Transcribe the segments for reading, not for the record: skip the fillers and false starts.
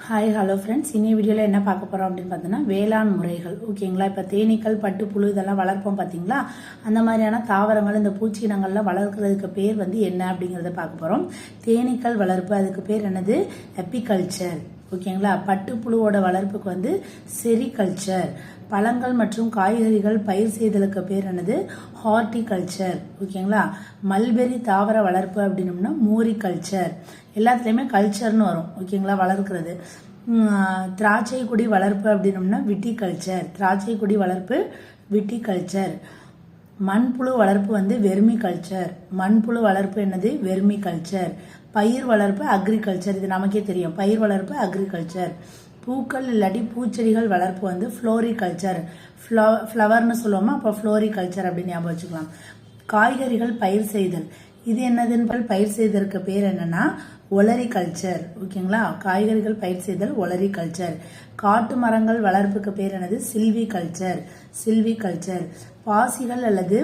Hi hello friends, இன்னி வீடியோவில் என்ன பார்க்க போகிறோம் அப்படின்னு பார்த்தோன்னா வேளாண் முறைகள். ஓகேங்களா? இப்போ தேனீக்கள், பட்டுப்புழு இதெல்லாம் வளர்ப்போம் பார்த்தீங்களா? அந்த மாதிரியான தாவரங்கள், இந்த பூச்சி இனங்கள்லாம் வளர்க்குறதுக்கு பேர் என்ன அப்படிங்கிறத பார்க்க போகிறோம். தேனீக்கள் வளர்ப்பு, அதுக்கு பேர் என்னது? எப்பிகல்ச்சர். ஓகேங்களா? பட்டுப்புழுவோட வளர்ப்புக்கு செரிகல்ச்சர். பழங்கள் மற்றும் காய்கறிகள் பயிர் செய்தலுக்கு பேர் என்னது? ஹார்டிகல்ச்சர். ஓகேங்களா? மல்பெரி தாவர வளர்ப்பு அப்படின்னம்னா மூரிகல்ச்சர். எல்லாத்துலேயுமே கல்ச்சர்னு வரும். ஓகேங்களா? வளர்க்குறது. திராட்சை கொடி வளர்ப்பு அப்படின்னம்னா விட்டிகல்ச்சர். திராட்சை கொடி வளர்ப்பு விட்டிகல்ச்சர். மண்புழு வளர்ப்பு வெர்மி கல்ச்சர். மண்புழு வளர்ப்பு என்னது? Vermi culture. பயிர் வளர்ப்பு அக்ரிகல்ச்சர். இது நமக்கே தெரியும். பயிர் வளர்ப்பு அக்ரிகல்ச்சர். பூக்கள் இல்லாட்டி பூச்செடிகள் வளர்ப்பு ஃப்ளோரிகல்ச்சர். ஃப்ளவர்னு சொல்லுவோமா, அப்போ ஃப்ளோரிகல்ச்சர் அப்படின்னு ஞாபகம் வச்சுக்கலாம். காய்கறிகள் பயிர் செய்தல், இது என்னதுன்னு பயிர் செய்ததற்கு பேர் என்னன்னா ஒலரிகல்ச்சர். ஓகேங்களா? காய்கறிகள் பயிர் செய்தல் ஒலரிகல்ச்சர். காட்டு மரங்கள் வளர்ப்புக்கு பேர் என்னது? சில்விகல்ச்சர். சில்விகல்ச்சர். பாசிகள் அல்லது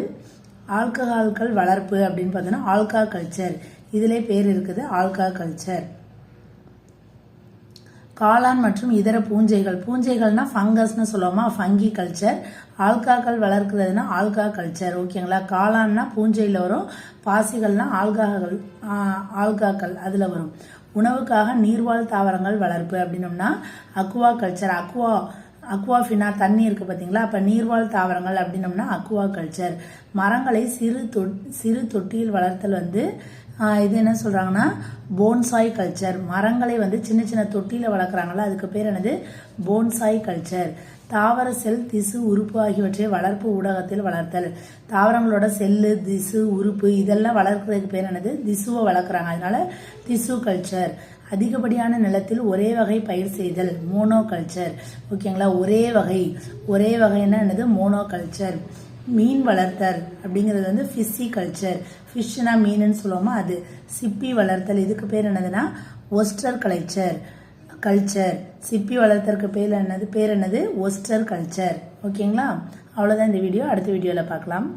ஆல்கஹால்கள் வளர்ப்பு அப்படின்னு பார்த்தோன்னா ஆல்கா கல்ச்சர். இதிலே பேர் இருக்குது ஆல்கா கல்ச்சர். காளான் மற்றும் இதர பூஞ்சைகள், பூஞ்சைகள்னா ஃபங்கஸ்னு சொல்லுவோமா, ஃபங்கி கல்ச்சர். ஆல்காக்கள் வளர்க்குறதுனா ஆல்கா கல்ச்சர். ஓகேங்களா? காளான்னா பூஞ்சையில் வரும், பாசிகள்னா ஆல்காக்கள் அதில் வரும். உணவுக்காக நீர்வாழ் தாவரங்கள் வளர்ப்பு அப்படின்னோம்னா அக்வா கல்ச்சர். அக்வாஃபினா தண்ணி இருக்கு பார்த்தீங்களா, அப்போ நீர்வாழ் தாவரங்கள் அப்படின்னோம்னா அக்வா கல்ச்சர். மரங்களை சிறு தொட்டியில் வளர்த்தல் இது என்ன சொல்றாங்கன்னா போன்சாய் கல்ச்சர். மரங்களை சின்ன சின்ன தொட்டியில வளர்க்குறாங்களா, அதுக்கு பேர் என்னது? Bonsai culture. தாவர செல், திசு, உறுப்பு ஆகியவற்றை வளர்ப்பு ஊடகத்தில் வளர்த்தல். தாவரங்களோட செல்லு, திசு, உறுப்பு இதெல்லாம் வளர்க்கறதுக்கு பேர் என்னது? திசுவை வளர்க்குறாங்க, அதனால திசு கல்ச்சர். அதிகப்படியான நிலத்தில் ஒரே வகை பயிர் செய்தல், மோனோ கல்ச்சர். ஓகேங்களா? ஒரே வகைன்னா என்னது? Mono culture. மீன் வளர்த்தல் அப்படிங்கிறது ஃபிஷி கல்ச்சர். ஃபிஷ்னா மீனுன்னு சொல்லுவோமா, அது. சிப்பி வளர்த்தல், இதுக்கு பேர் என்னதுன்னா ஒஸ்டர் கல்ச்சர். சிப்பி வளர்த்தலுக்கு பேர் என்னது? ஒஸ்டர் கல்ச்சர். ஓகேங்களா? அவ்வளோதான் இந்த வீடியோ. அடுத்த வீடியோவில் பார்க்கலாம்.